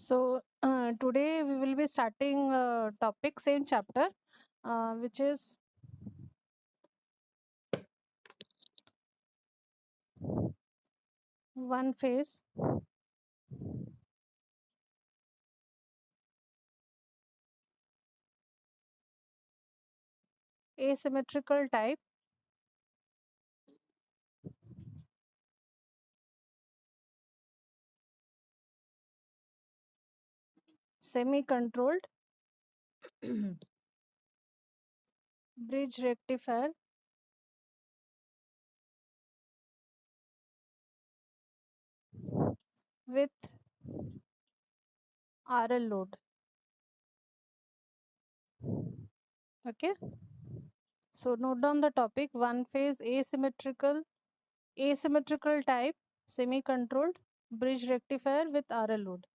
Today we will be starting topic same chapter, which is one phase asymmetrical type semi-controlled bridge rectifier with RL load. Okay, so note down the topic: one phase asymmetrical type semi-controlled bridge rectifier with RL load.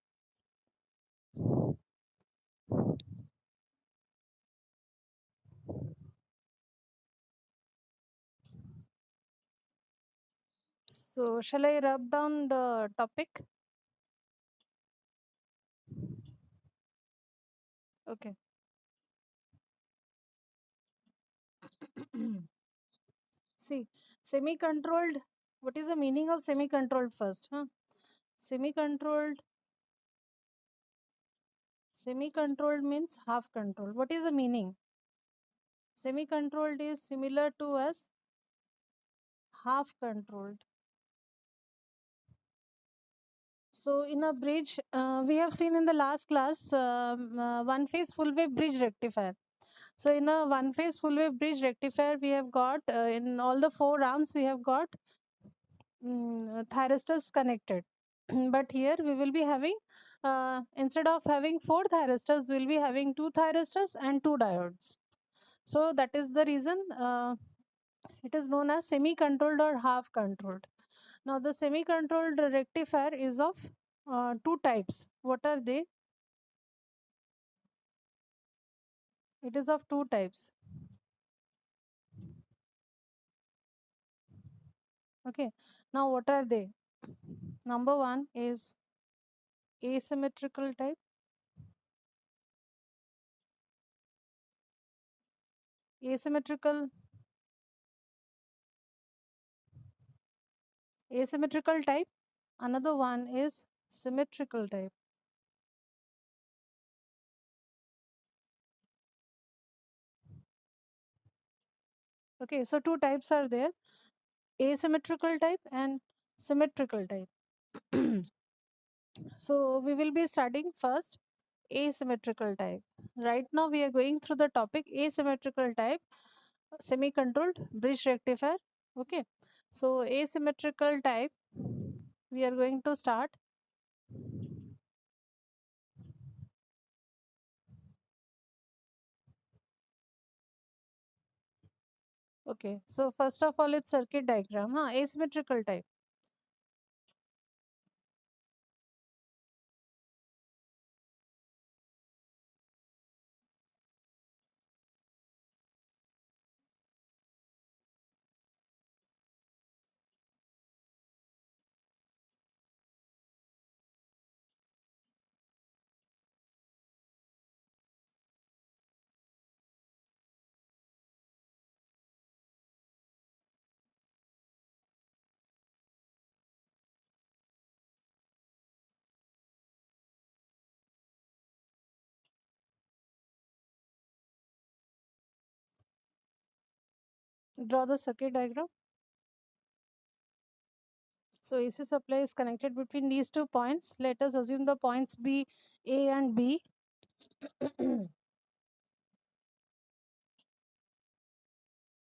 So shall I rub down the topic? Okay. See, semi-controlled. What is the meaning of semi-controlled first? Huh? Semi-controlled. Semi-controlled means half controlled. What is the meaning? Semi-controlled is similar to as half controlled. So in a bridge, we have seen in the last class one phase full wave bridge rectifier. So in a one phase full wave bridge rectifier, we have got in all the four arms we have got thyristors connected. But here we will be having instead of having four thyristors, we will be having two thyristors and two diodes. So that is the reason it is known as semi-controlled or half-controlled. Now the semi-controlled rectifier is of two types. What are they? It is of two types. Okay. Now what are they? Number one is asymmetrical type. Asymmetrical type. Another one is symmetrical type. Okay, so two types are there: asymmetrical type and symmetrical type. So we will be studying first asymmetrical type. Right now we are going through the topic asymmetrical type semi-controlled bridge rectifier. Okay, so asymmetrical type we are going to start. Okay, so first of all it's circuit diagram. Asymmetrical type. Draw the circuit diagram. So AC supply is connected between these 2 points. Let us assume the points be A and B.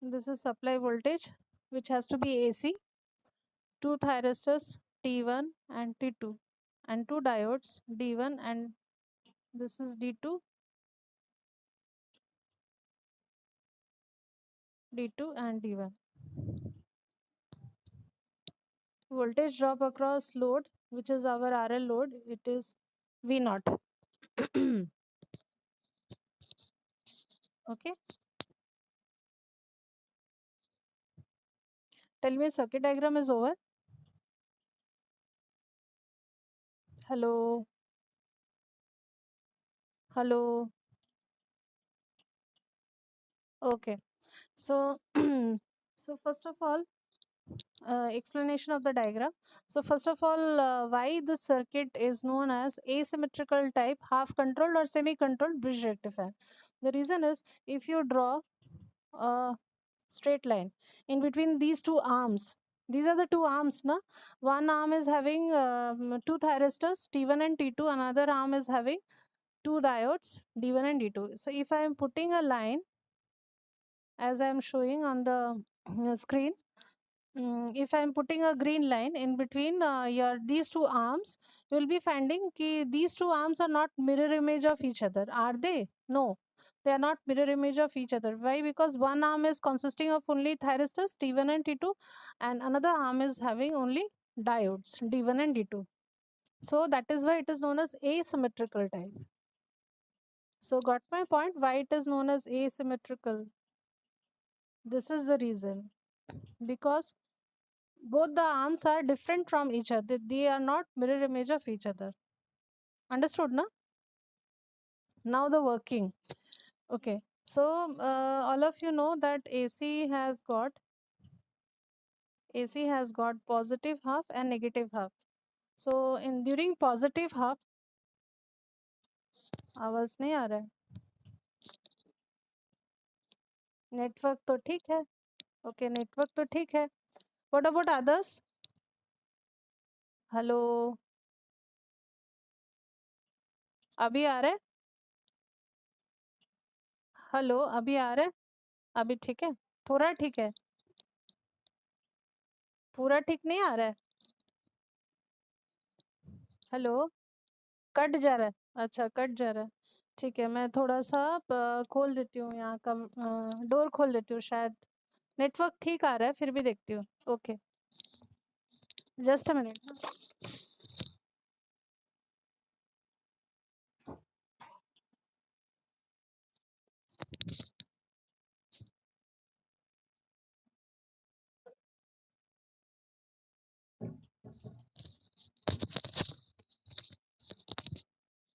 This is supply voltage which has to be AC. Two thyristors T1 and T2 and two diodes D1 and this is D2, D2 and D1. Voltage drop across load, which is our RL load, it is V naught. Okay. Tell me, circuit diagram is over. Hello. Hello. Okay. So, so first of all, explanation of the diagram. So first of all, why this circuit is known as asymmetrical type half controlled or semi controlled bridge rectifier. The reason is, if you draw a straight line in between these two arms, these are the two arms, na? One arm is having two thyristors T1 and T2, another arm is having two diodes D1 and D2. So if I am putting a line as I am showing on the screen, if I'm putting a green line in between your these two arms, you will be finding कि these two arms are not mirror image of each other. Are they? No, they are not mirror image of each other. Why? Because one arm is consisting of only thyristors T1 and T2, and another arm is having only diodes D1 and D2. So that is why it is known as asymmetrical type. So got my point? Why it is known as asymmetrical? This is the reason, because both the arms are different from each other. They are not mirror image of each other. Understood, na? Now the working. Okay. So all of you know that AC has got positive half and negative half. So in during positive half, आवाज नहीं आ रहा है. Network तो ठीक है. Okay, network तो ठीक है. What about others? हेलो, अभी आ रहा है? हेलो, अभी आ रहा है? अभी ठीक है? थोड़ा ठीक है? पूरा ठीक नहीं आ रहा है? हेलो, कट जा रहा है? अच्छा, कट जा रहा है. ठीक है, मैं थोड़ा सा खोल देती हूँ यहाँ का, डोर खोल देती हूँ, शायद नेटवर्क ठीक आ रहा है, फिर भी देखती हूँ. Okay, just a minute.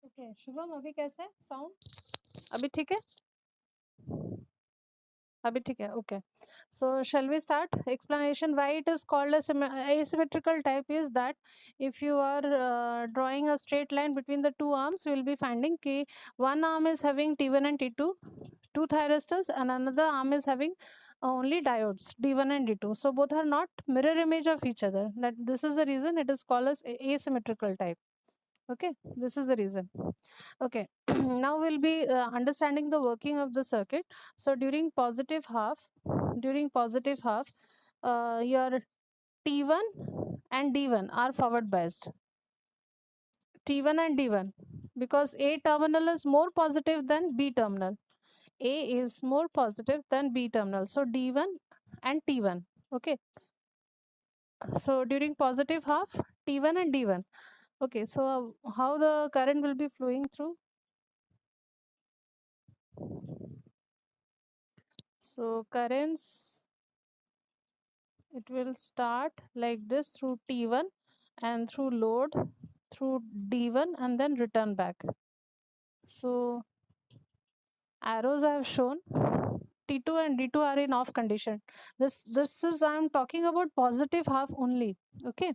Okay Shubham, अभी कैसे है साउंड? अभी ठीक है? अभी ठीक है. Okay, so shall we start explanation why it is called as asymmetrical type is that if you are drawing a straight line between the two arms, you will be finding कि one arm is having T1 and T2, two thyristors, and another arm is having only diodes D1 and D2. So both are not mirror image of each other. That this is the reason it is called as asymmetrical type. Okay, this is the reason. Okay, now we'll be understanding the working of the circuit. So during positive half, your T1 and D1 are forward biased. T1 and D1, because A terminal is more positive than B terminal. A is more positive than B terminal. So D1 and T1. Okay. So during positive half, T1 and D1. Okay. So how the current will be flowing through? So currents, it will start like this through T1 and through load through D1 and then return back. So arrows I have shown, T2 and D2 are in off condition. This is, I'm talking about positive half only. Okay,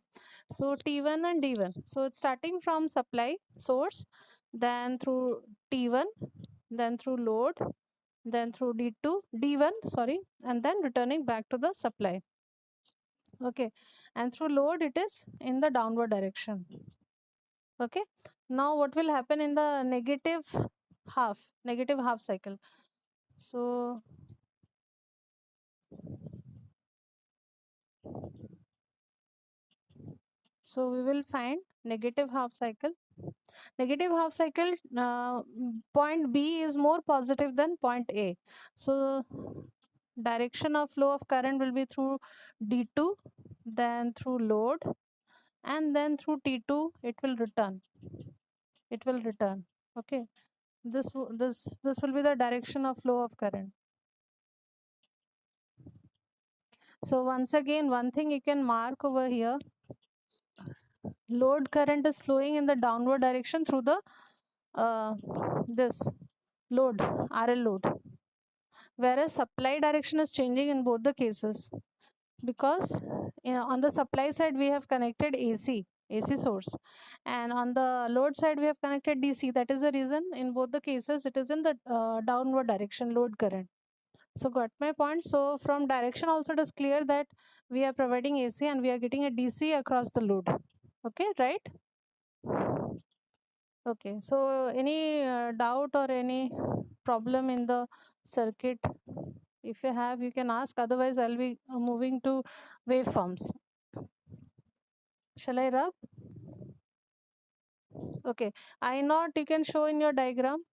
so T1 and D1. So it's starting from supply source, then through T1, then through load, then through D1, sorry, and then returning back to the supply. Okay, and through load it is in the downward direction. Okay, now what will happen in the negative half cycle? So we will find negative half cycle. Negative half cycle, point B is more positive than point A. So direction of flow of current will be through D2, then through load, and then through T2 it will return. Okay, this will be the direction of flow of current. So once again, one thing you can mark over here, load current is flowing in the downward direction through the uh, this load, RL load, whereas supply direction is changing in both the cases, because on the supply side we have connected AC source, and on the load side we have connected DC. That is the reason in both the cases it is in the downward direction load current. So got my point. So from direction also it is clear that we are providing AC and we are getting a DC across the load. Okay, right? Okay, so any doubt or any problem in the circuit? If you have, you can ask. Otherwise, I'll be moving to waveforms. Shall I rub? Okay, I naught you can show in your diagram.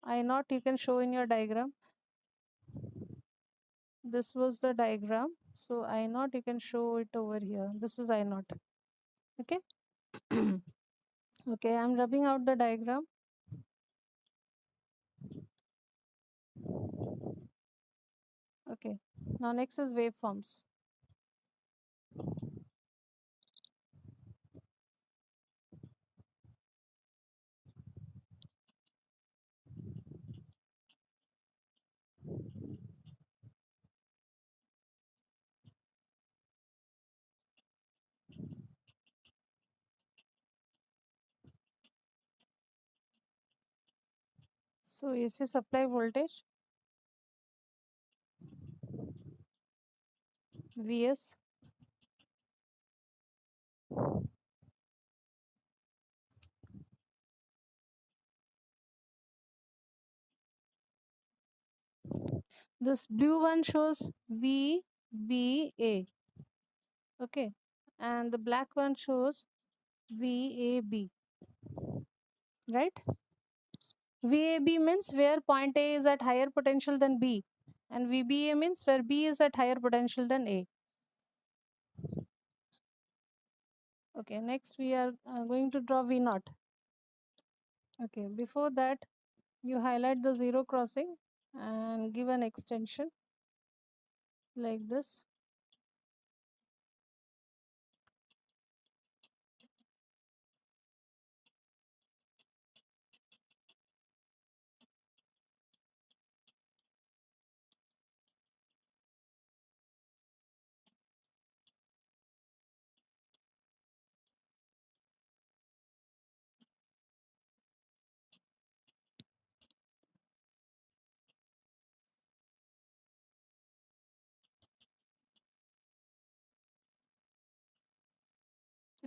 I naught you can show in your diagram. This was the diagram. So I naught you can show it over here. This is I naught. Okay. Okay, I'm rubbing out the diagram. Okay, now next is waveforms. So AC supply voltage, Vs. This blue one shows VBA. Okay, and the black one shows VAB. Right? VAB means where point A is at higher potential than B, and VBA means where B is at higher potential than A. Okay, next we are going to draw V naught. Okay, before that, you highlight the zero crossing and give an extension like this.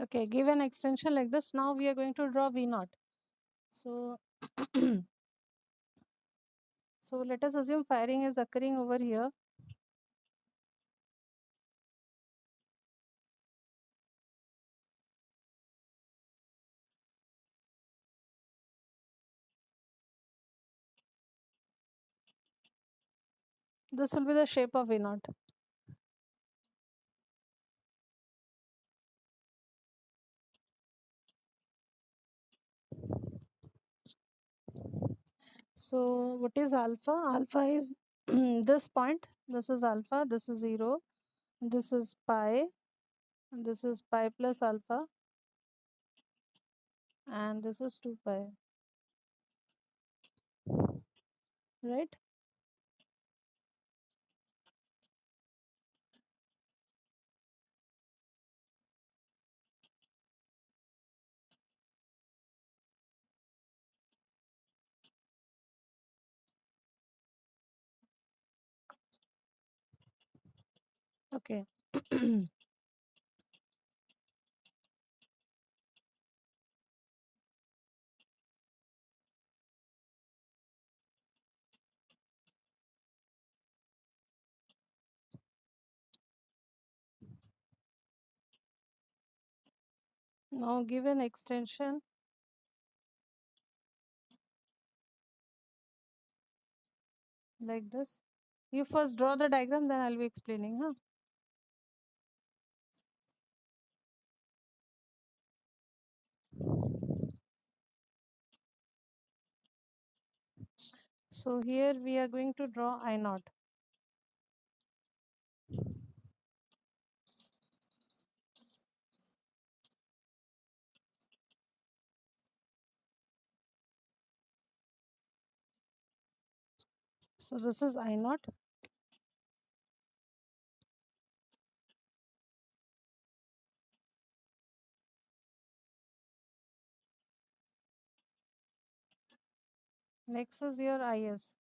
Okay, give an extension like this. Now we are going to draw V naught. So, so let us assume firing is occurring over here. This will be the shape of V naught. So what is alpha? Alpha is this point. This is alpha. This is 0. This is pi. This is pi plus alpha. And this is 2 pi. Right? Okay. Now give an extension like this. You first draw the diagram, then I'll be explaining. Huh? So here we are going to draw I naught. So this is I naught. Next is your IS.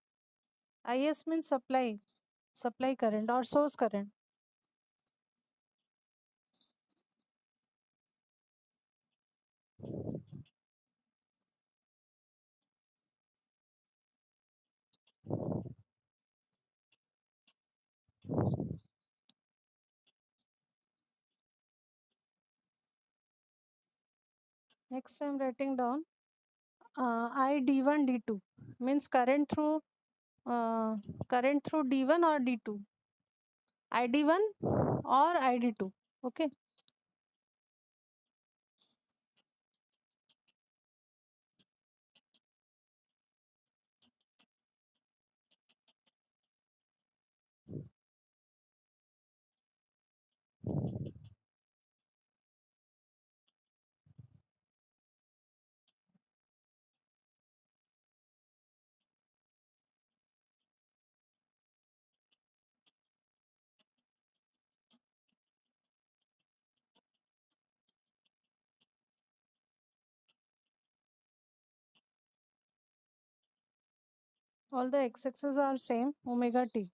IS means supply current or source current. Next I'm writing down I D1 D2 means uh, current through D1 or D2. ID1 or ID2. Okay. All the x-axis are same omega t.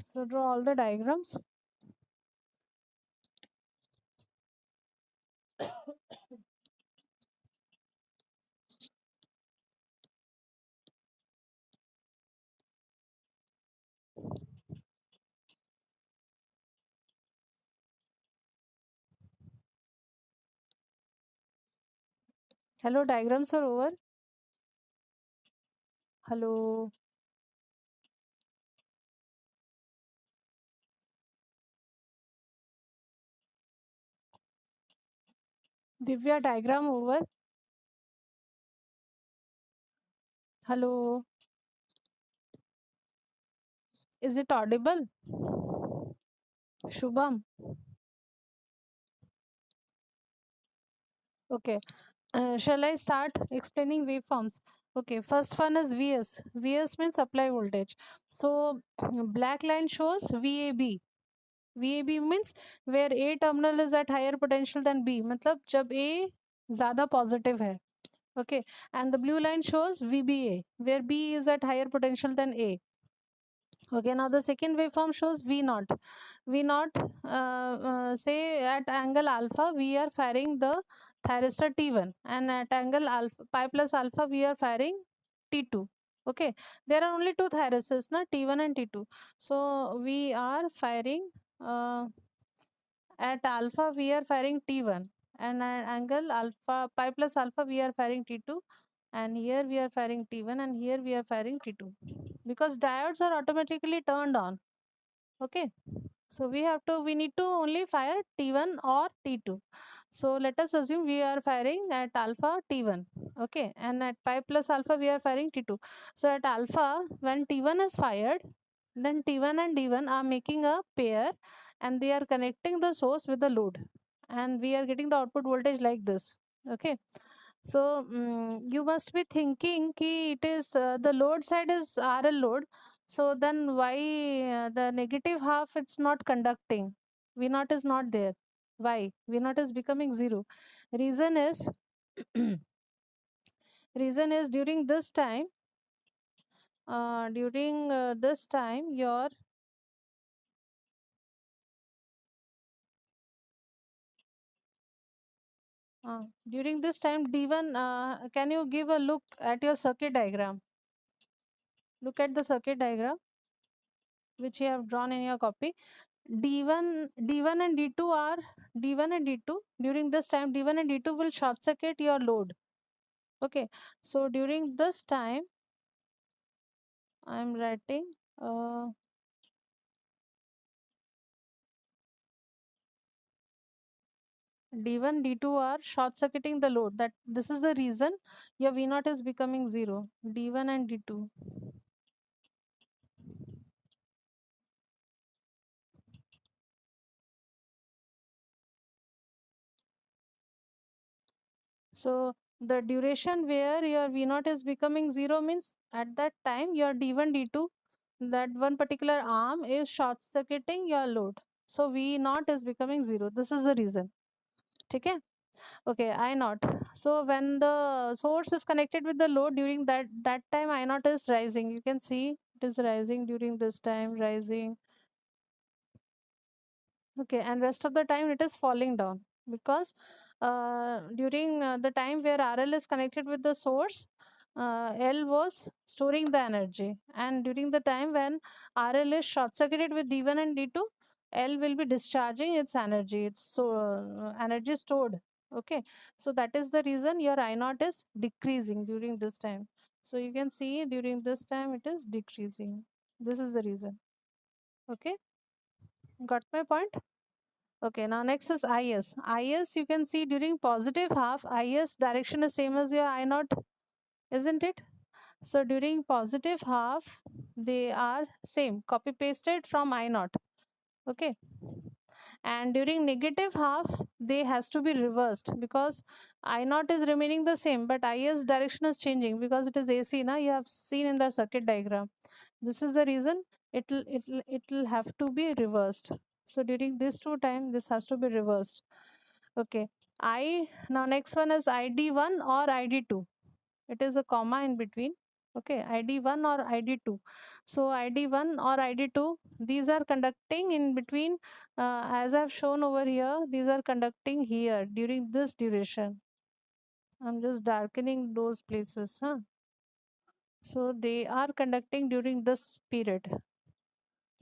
So draw all the diagrams. Hello, diagrams are over. Hello. Divya, diagram over. Hello. Is it audible? Shubham. Okay. Shall I start explaining waveforms? Okay, first one is VS. VS means supply voltage. So black line shows VAB. VAB means where A terminal is at higher potential than B. मतलब जब A ज़्यादा positive है. Okay. And the blue line shows VBA where B is at higher potential than A. Okay, now the second waveform shows V naught. V naught, say at angle alpha, we are firing the thyristor T1, and at angle alpha, pi plus alpha, we are firing T2. Okay, there are only two thyristors, na, T1 and T2. So we are firing at alpha, we are firing T1, and at angle alpha, pi plus alpha, we are firing T2, and here we are firing T1, and here we are firing T2, because diodes are automatically turned on. Okay, so we need to only fire T1 or T2. So let us assume we are firing at alpha T1. Okay, and at pi plus alpha we are firing T2. So at alpha, when T1 is fired, then T1 and D1 are making a pair, and they are connecting the source with the load, and we are getting the output voltage like this. Okay, so you must be thinking ki it is the load side is RL load, so then why the negative half it's not conducting? V naught is not there. Why? V naught is becoming zero. Reason is reason is during this time your During this time, D1, can you give a look at your circuit diagram? Look at the circuit diagram which you have drawn in your copy. D1 and D2 are D1 and D2. During this time, D1 and D2 will short circuit your load. Okay, so during this time, I'm writing uh, D1, D2 are short circuiting the load. That this is the reason your V0 is becoming 0. D1 and D2. So the duration where your V0 is becoming 0 means at that time your D1, D2, that one particular arm is short circuiting your load. So V0 is becoming 0. This is the reason. Okay. Okay, I naught. So when the source is connected with the load during that time, I naught is rising. You can see it is rising during this time, rising. Okay, and rest of the time it is falling down because during the time where RL is connected with the source, L was storing the energy, and during the time when RL is short circuited with D1 and D2, L will be discharging its energy. It's so energy stored. Okay, so that is the reason your I naught is decreasing during this time. So you can see during this time it is decreasing. This is the reason. Okay, got my point? Okay, now next is IS. IS, you can see during positive half, IS direction is same as your I naught, isn't it? So during positive half, they are same, copy pasted from I naught. Okay. And during negative half, they has to be reversed because I naught is remaining the same, but IS direction is changing because it is AC. Now you have seen in the circuit diagram. This is the reason it'll have to be reversed. So during this two time, this has to be reversed. Okay. I now next one is ID1 or ID2. It is a comma in between. Okay, ID1 or ID2. So ID1 or ID2, these are conducting in between, as I've shown over here, these are conducting here during this duration. I'm just darkening those places. So they are conducting during this period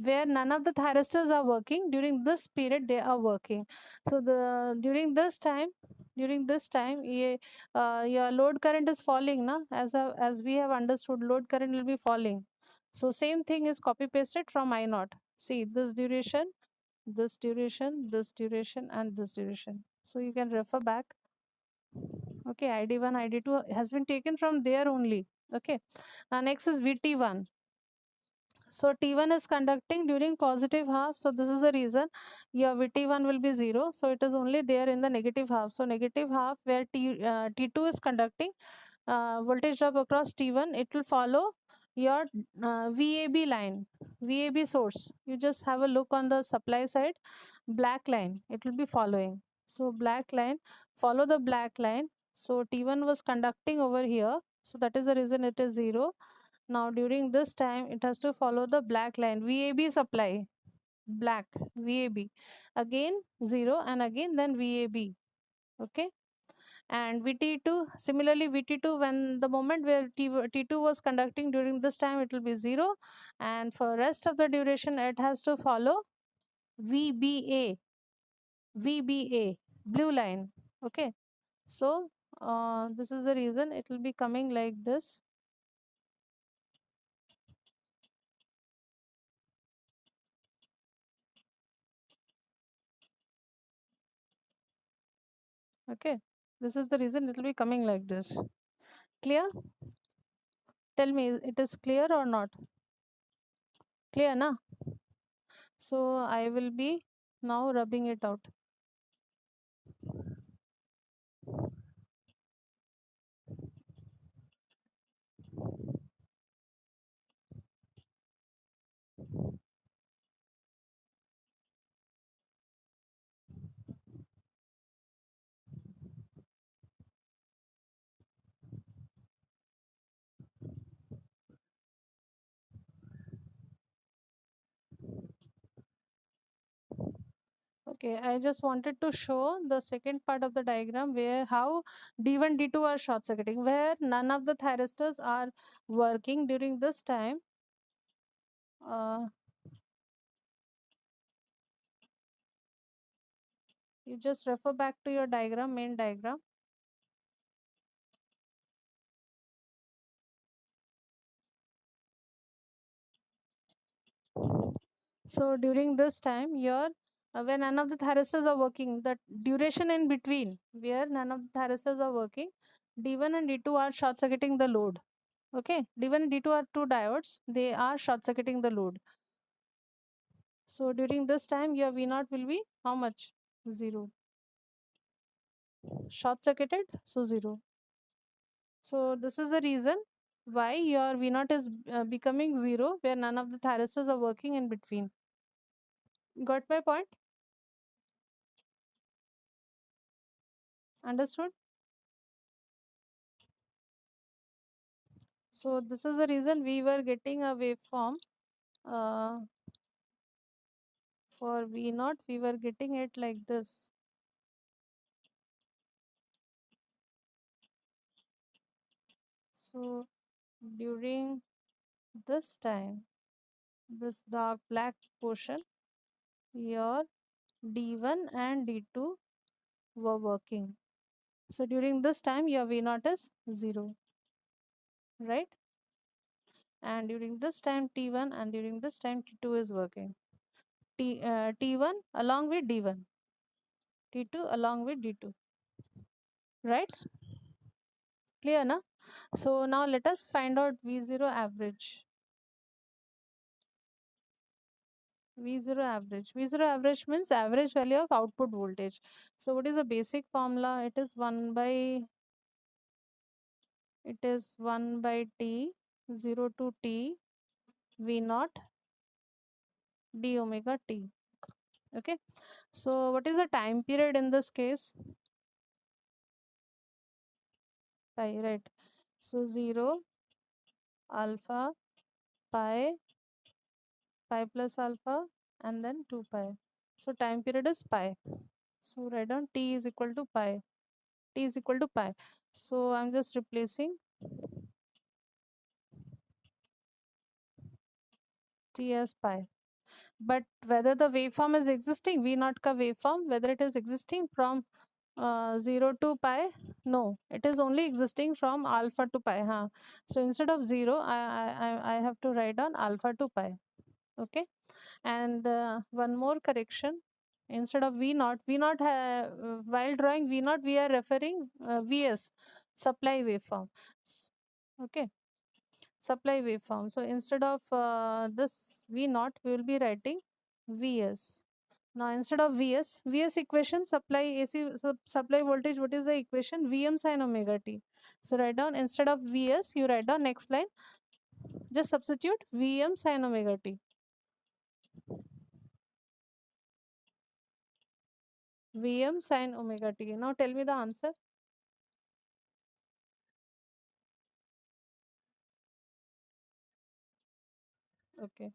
where none of the thyristors are working. During this period they are working. So the during this time your load current is falling na, as we have understood, load current will be falling. So same thing is copy pasted from I naught. See this duration, this duration, this duration, and this duration. So you can refer back. Okay, ID1, ID2 has been taken from there only. Okay, now next is VT1. So T1 is conducting during positive half. So this is the reason your VT1 will be 0. So it is only there in the negative half. So negative half where T2 is conducting voltage drop across T1, it will follow your VAB line, VAB source. You just have a look on the supply side, black line, it will be following. So black line, follow the black line. So T1 was conducting over here. So that is the reason it is 0. Now during this time, it has to follow the black line, VAB supply, black, VAB. Again 0 and again then VAB. Okay. And VT2, similarly VT2, when the moment where T2 was conducting during this time, it will be 0. And for rest of the duration, it has to follow VBA, VBA, blue line. Okay. So this is the reason it will be coming like this. Okay, this is the reason it will be coming like this. Clear? Tell me, it is clear or not? Clear, na? So I will be now rubbing it out. Okay, I just wanted to show the second part of the diagram where how D1, D2 are short circuiting, where none of the thyristors are working during this time. Uh, you just refer back to your diagram, main diagram. So during this time, your when none of the thyristors are working, the duration in between where none of the thyristors are working, D1 and D2 are short circuiting the load. Okay, D1 and D2 are two diodes, they are short circuiting the load. So during this time, your V0 will be how much? 0. Short circuited, so 0. So this is the reason why your V0 is becoming 0 where none of the thyristors are working in between. Got my point? Understood? So this is the reason we were getting a waveform uh, for V0. We were getting it like this. So during this time, this dark black portion, your D1 and D2 were working. So during this time, your V0 is 0, right? And during this time, T1 and during this time, T2 is working. T1 along with D1, T2 along with D2, right? Clear, na? So now let us find out V0 average. V0 average. V0 average means average value of output voltage. So what is the basic formula? It is 1 by T 0 to T V0 d omega T. Okay. So what is the time period in this case? Pi, right? So 0, alpha, pi, pi plus alpha, and then 2 pi. So time period is pi. So write down T is equal to pi. T is equal to pi. So I'm just replacing T as pi. But whether the waveform is existing, V naught ka waveform, whether it is existing from 0 to pi, no, it is only existing from alpha to pi. Huh? So instead of 0, I have to write down alpha to pi. Okay. And one more correction. Instead of V naught while drawing V naught, we are referring Vs, supply waveform. Okay, supply waveform. So instead of this V naught, we will be writing Vs. Now instead of Vs equation, supply AC supply voltage, what is the equation? Vm sin omega t. So write down, instead of Vs, you write down next line, just substitute Vm sin omega t. Vm sin omega t. Now tell me the answer. Okay.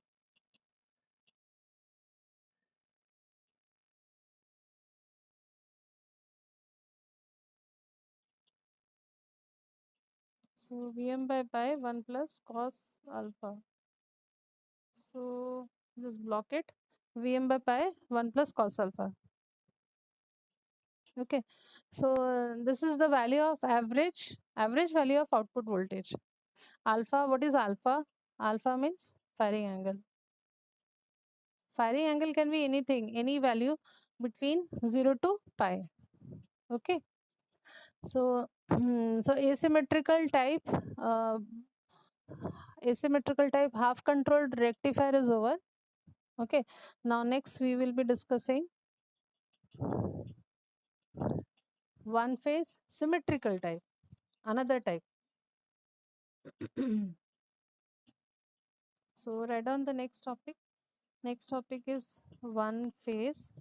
So Vm by pi 1 plus cos alpha. So just block it. Vm by pi 1 plus cos alpha. Okay. So this is the value of average value of output voltage. Alpha, what is alpha? Alpha means firing angle. Firing angle can be anything, any value between 0 to pi. Okay. So, so asymmetrical type half controlled rectifier is over. Okay. Now next we will be discussing one phase symmetrical type, another type. So write down the next topic. Next topic is one phase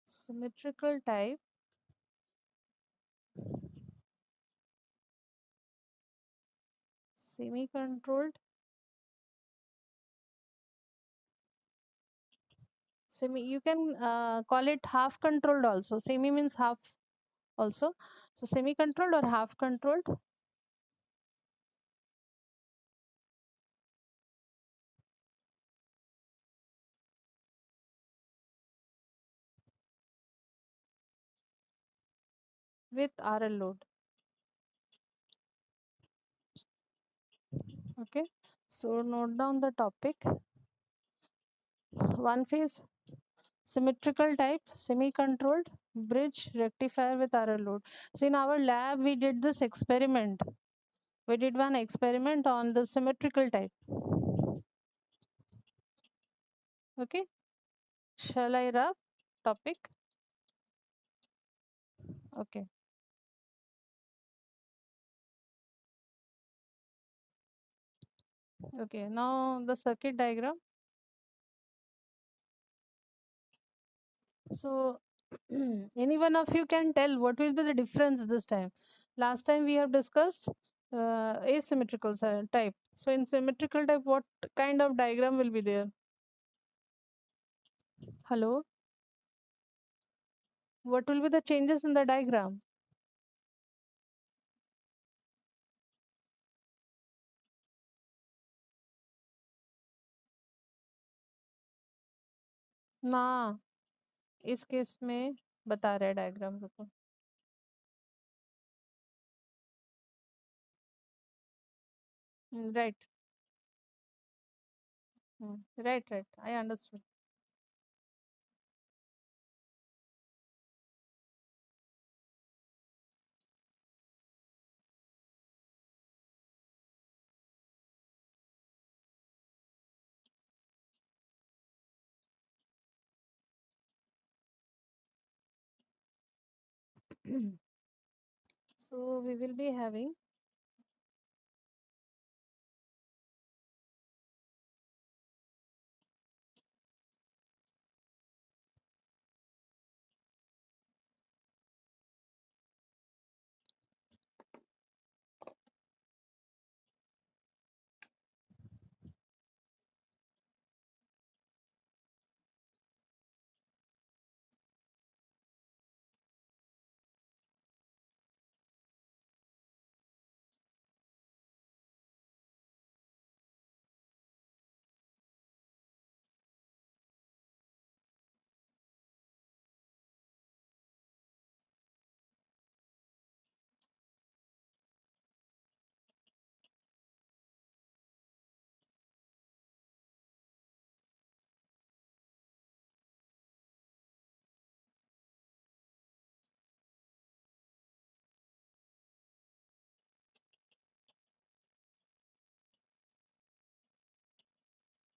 symmetrical type semi controlled Semi, you can call it half controlled also. Semi means half also. So semi controlled or half controlled with RL load. Okay. So note down the topic. One phase symmetrical type, semi controlled, bridge, rectifier with RL load. So in our lab, we did this experiment. We did one experiment on the symmetrical type. Okay. Shall I rub topic? Okay. Okay. Now the circuit diagram. So any one of you can tell what will be the difference this time. Last time we have discussed asymmetrical type. So in symmetrical type, what kind of diagram will be there? Hello? What will be the changes in the diagram? ना इस case में बता रहा है diagram रुको. Right. Right, right. I understood. So we will be having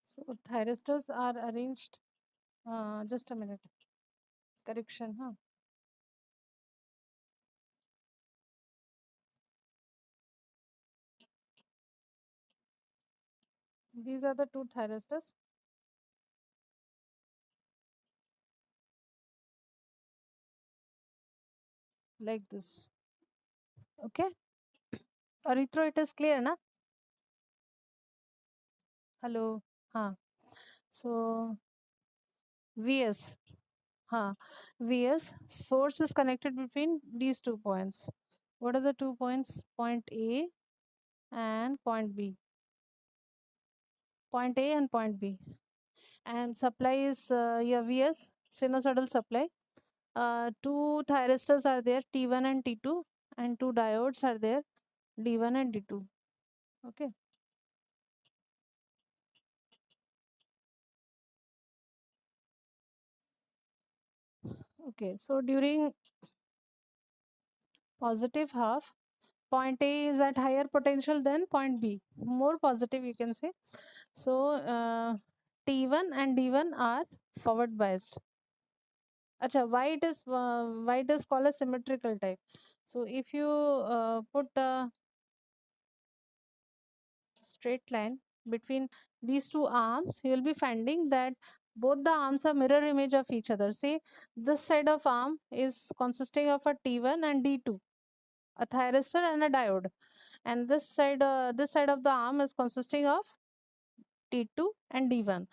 so thyristors are arranged. Just a minute. Correction, huh? These are the two thyristors like this. Okay. Erythro, it is clear, na? Hello. Huh. So VS. Huh. VS source is connected between these 2 points. What are the 2 points? Point A and point B. Point A and point B. And supply is your VS sinusoidal supply. Two thyristors are there, T1 and T2, and two diodes are there, D1 and D2. Okay. Okay. So during positive half, point A is at higher potential than point B, more positive you can say. So T1 and D1 are forward biased. Acha, why it is called a symmetrical type? So if you put a straight line between these two arms, you will be finding that both the arms are mirror image of each other. See, this side of arm is consisting of a T1 and D2, a thyristor and a diode, and this side of the arm is consisting of T2 and D1.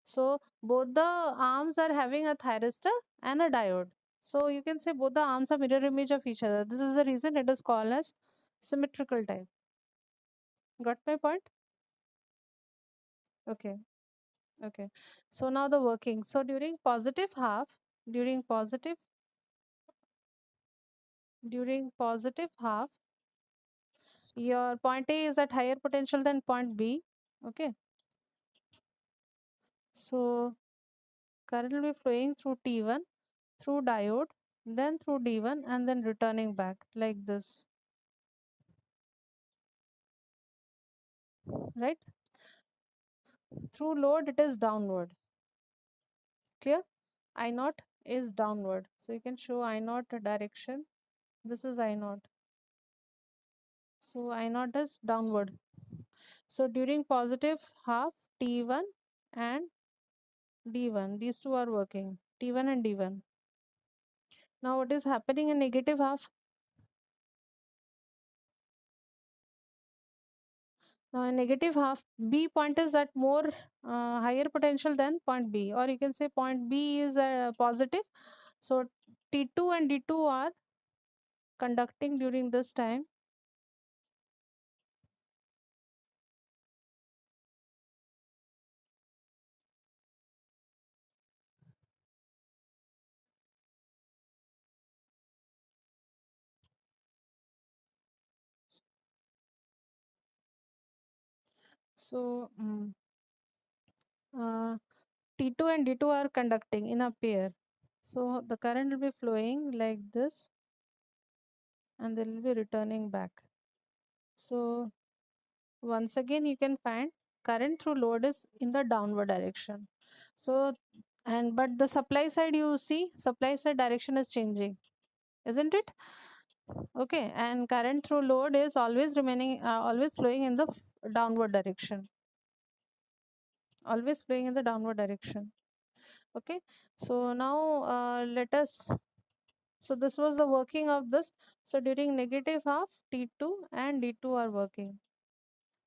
So both the arms are having a thyristor and a diode. So you can say both the arms are mirror image of each other. This is the reason it is called as symmetrical type. Got my point? Okay. Okay. So now the working. So during positive during positive half, your point A is at higher potential than point B. Okay. So current will be flowing through T1, through diode, then through D1, and then returning back like this, right? Through load, it is downward. Clear? I naught is downward. So you can show I naught direction. This is I naught. So I naught is downward. So during positive half, T1 and D1, these two are working. T1 and D1. Now what is happening in negative half? Now in negative half, B point is at more higher potential than point B, or you can say point B is positive. So T2 and D2 are conducting during this time. So uh, T2 and D2 are conducting in a pair. So the current will be flowing like this and they will be returning back. So once again you can find current through load is in the downward direction. So and but the supply side, you see supply side direction is changing, isn't it? Okay, and current through load is always remaining always flowing in the downward direction, always flowing in the downward direction. Okay, so now let us, so this was the working of this. So during negative half, T2 and D2 are working.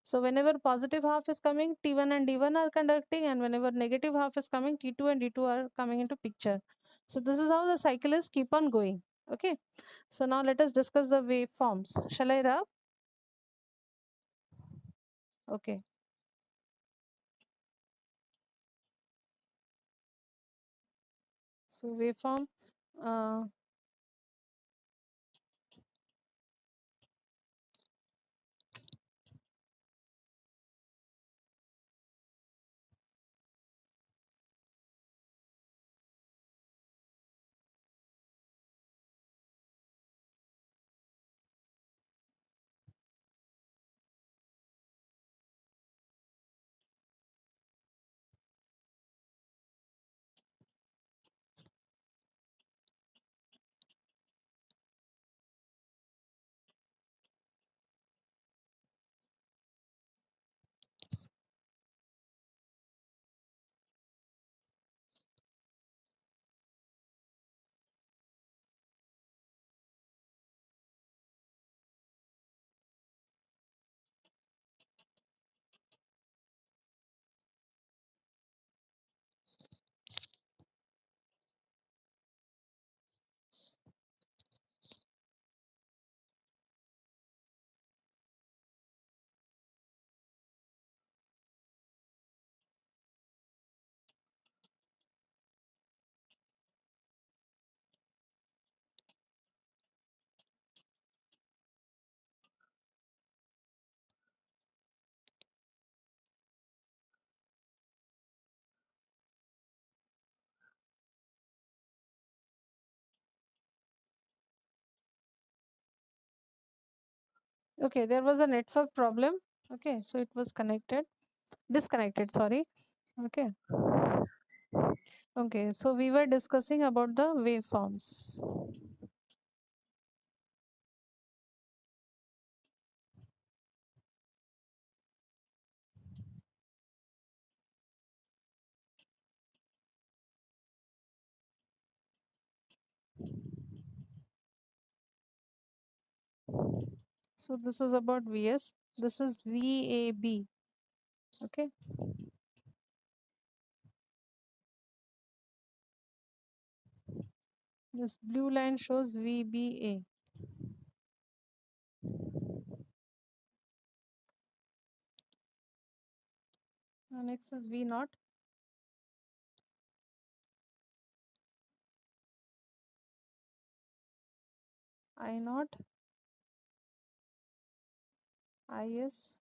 So whenever positive half is coming, T1 and D1 are conducting, and whenever negative half is coming, T2 and D2 are coming into picture. So this is how the cycle is keep on going. Okay, so now let us discuss the waveforms. Shall I rub? Okay. So waveform, uh, okay, there was a network problem. Okay, so it was disconnected, sorry. Okay. Okay, so we were discussing about the waveforms. So this is about Vs. This is VAB. Okay. This blue line shows VBA. Next is V naught, I naught, IS,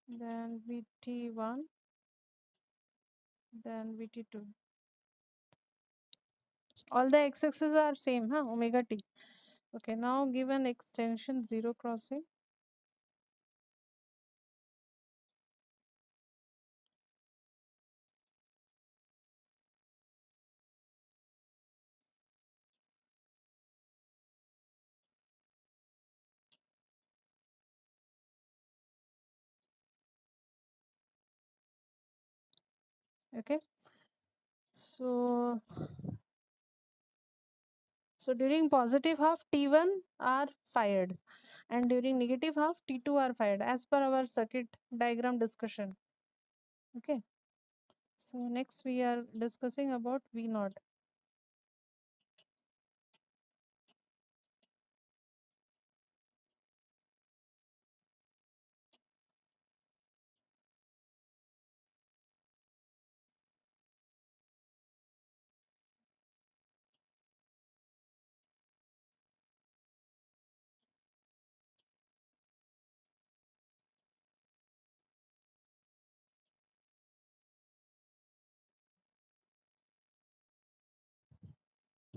then VT1, then VT2. All the x-axes are same, huh? Omega t. Okay, now give an extension 0 crossing. Okay, so during positive half T1 are fired, and during negative half T2 are fired as per our circuit diagram discussion. Okay, so next we are discussing about V naught.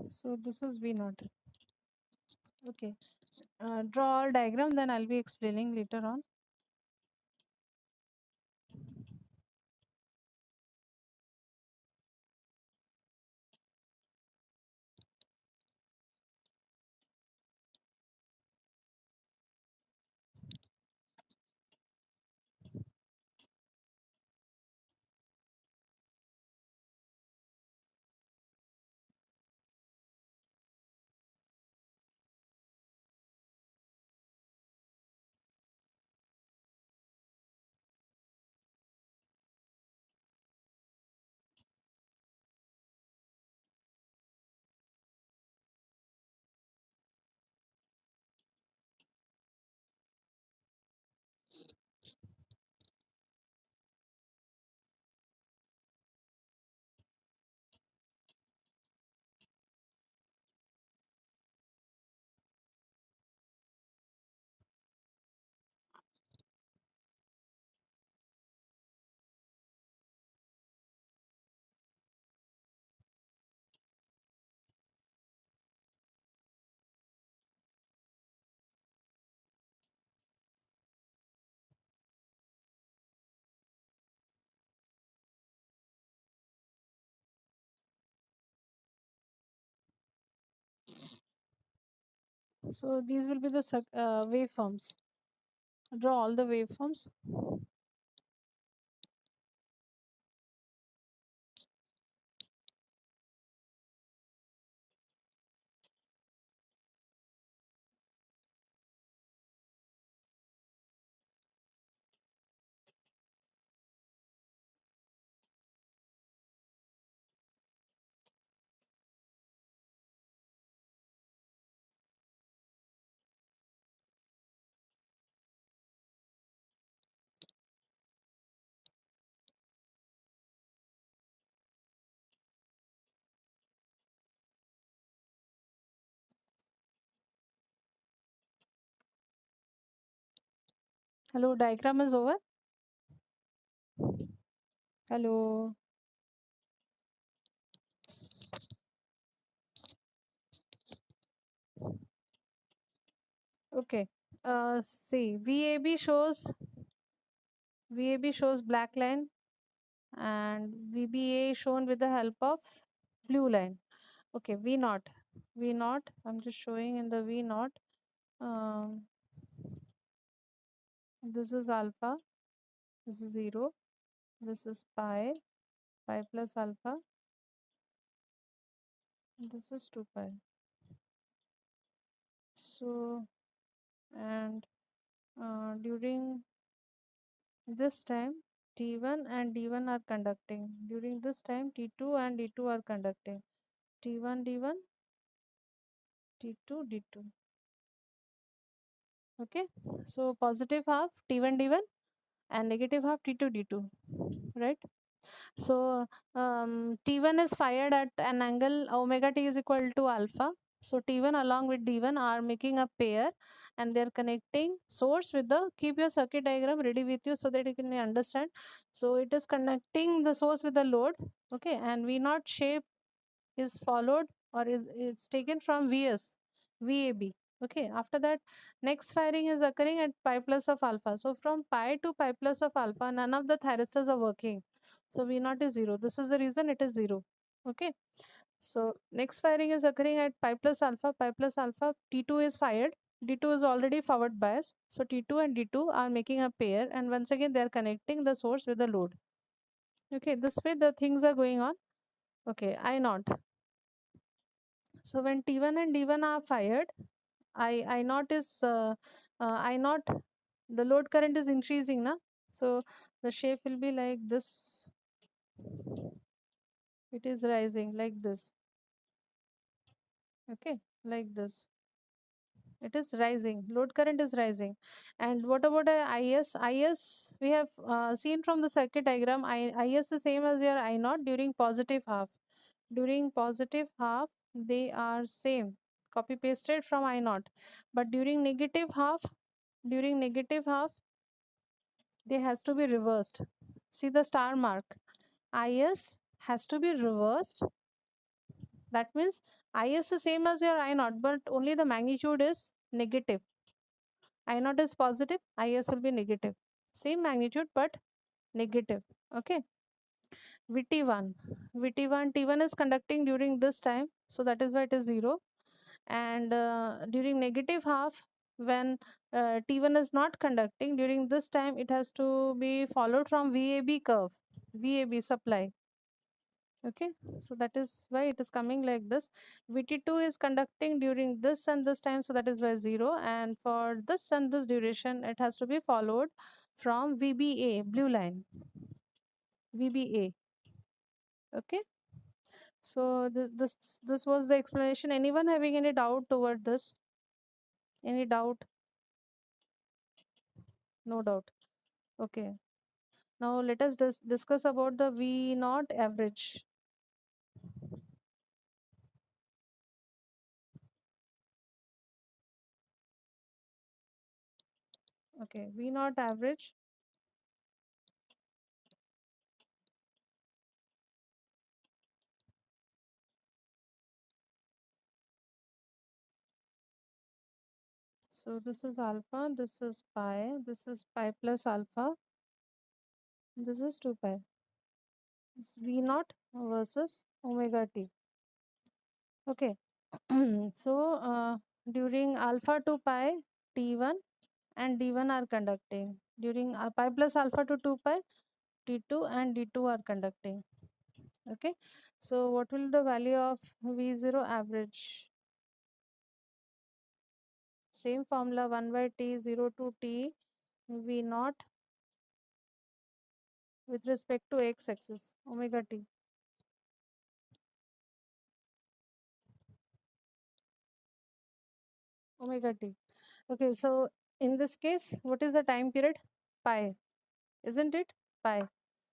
So this is V naught. Okay, draw all diagram, then I'll be explaining later on. So these will be the waveforms. Draw all the waveforms. Hello, diagram is over. Hello. Okay. See, VAB shows black line, and VBA shown with the help of blue line. Okay, V naught. V naught. I'm just showing in the V naught. Um, this is alpha. This is 0. This is pi. Pi plus alpha. This is 2 pi. So, and during this time, T1 and D1 are conducting. During this time, T2 and D2 are conducting. T1, D1, T2, D2. Okay. So positive half T1, D1 and negative half T2, D2. Right. So T1 is fired at an angle omega t is equal to alpha. So T1 along with D1 are making a pair and they're connecting source with the, keep your circuit diagram ready with you so that you can understand. So it is connecting the source with the load. Okay. And V naught shape is followed or is it's taken from Vs, VAB. Okay, after that, next firing is occurring at pi plus of alpha. So from pi to pi plus of alpha, none of the thyristors are working. So V naught is 0. This is the reason it is 0. Okay. So next firing is occurring at pi plus alpha, T2 is fired. D2 is already forward bias. So T2 and D2 are making a pair and once again they are connecting the source with the load. Okay, this way the things are going on. Okay, I naught. So when T1 and D1 are fired, I naught is I naught, the load current is increasing na. So the shape will be like this. It is rising like this. Okay, like this. It is rising. Load current is rising. And what about IS? IS we have seen from the circuit diagram. IS is same as your I naught during positive half. During positive half, they are same. Copy pasted from I naught. But during negative half, they has to be reversed. See the star mark. IS has to be reversed. That means IS is same as your I naught, but only the magnitude is negative. I naught is positive, IS will be negative. Same magnitude but negative. Okay. VT1. VT1, T1 is conducting during this time. So that is why it is 0. And during negative half, when T1 is not conducting, during this time it has to be followed from VAB curve, VAB supply. Okay, so that is why it is coming like this. VT2 is conducting during this and this time, so that is why 0. And for this and this duration, it has to be followed from VBA, blue line, VBA. Okay, so this was the explanation. Anyone having any doubt toward this? Any doubt? No doubt. Okay. Now let us discuss about the V naught average. Okay, V naught average. So this is alpha, this is pi plus alpha, this is 2 pi. It's V naught versus omega t. Okay. So during alpha to pi, T1 and D1 are conducting. During pi plus alpha to 2 pi, T2 and D2 are conducting. Okay. So what will the value of V0 average? Same formula, 1 by T 0 to T V naught with respect to x axis omega t. Omega t. Okay, so in this case, what is the time period? Pi, isn't it? Pi.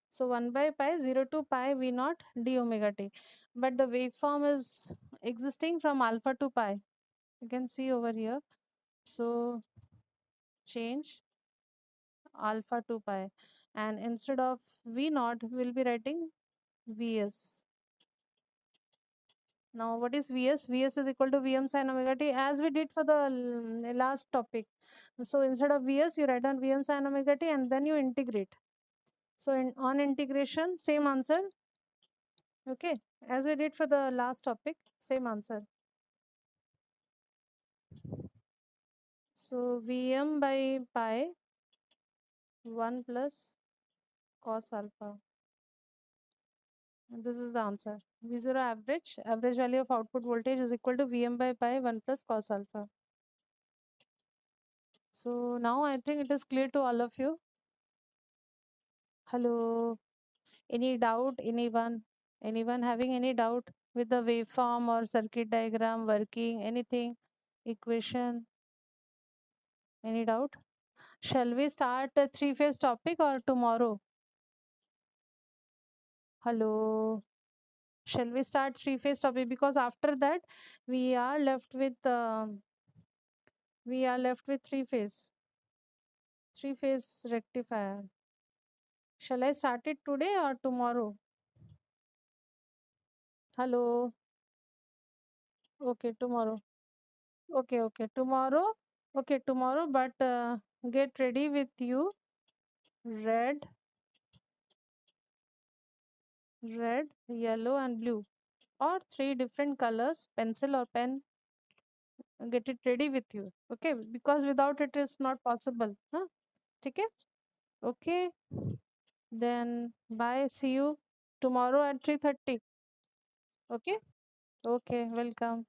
So 1 by pi 0 to pi v naught d omega t. But the waveform is existing from alpha to pi. You can see over here. So change alpha to pi. And instead of v naught, we'll be writing vs. Now, what is Vs? Vs is equal to Vm sin omega t as we did for the last topic. So, instead of Vs, you write down Vm sin omega t and then you integrate. So, on integration, same answer. Okay, as we did for the last topic, same answer. So, Vm by pi 1 plus cos alpha. And this is the answer. V0 average value of output voltage is equal to Vm by pi 1 plus cos alpha. So now I think it is clear to all of you. Hello. Any doubt? Anyone? Anyone having any doubt with the waveform or circuit diagram working? Anything? Equation? Any doubt? Shall we start the three-phase topic or tomorrow? Hello. Shall we start three-phase topic? Because after that we are left with three-phase rectifier. Shall I start it today or tomorrow? Hello. Okay, tomorrow. Okay, tomorrow. Okay, tomorrow, but get ready with you red, yellow, and blue, or three different colors, pencil or pen. Get it ready with you. Okay, because without it is not possible. Huh? Okay. Okay. Then bye. See you tomorrow at 3:30. Okay. Okay. Welcome.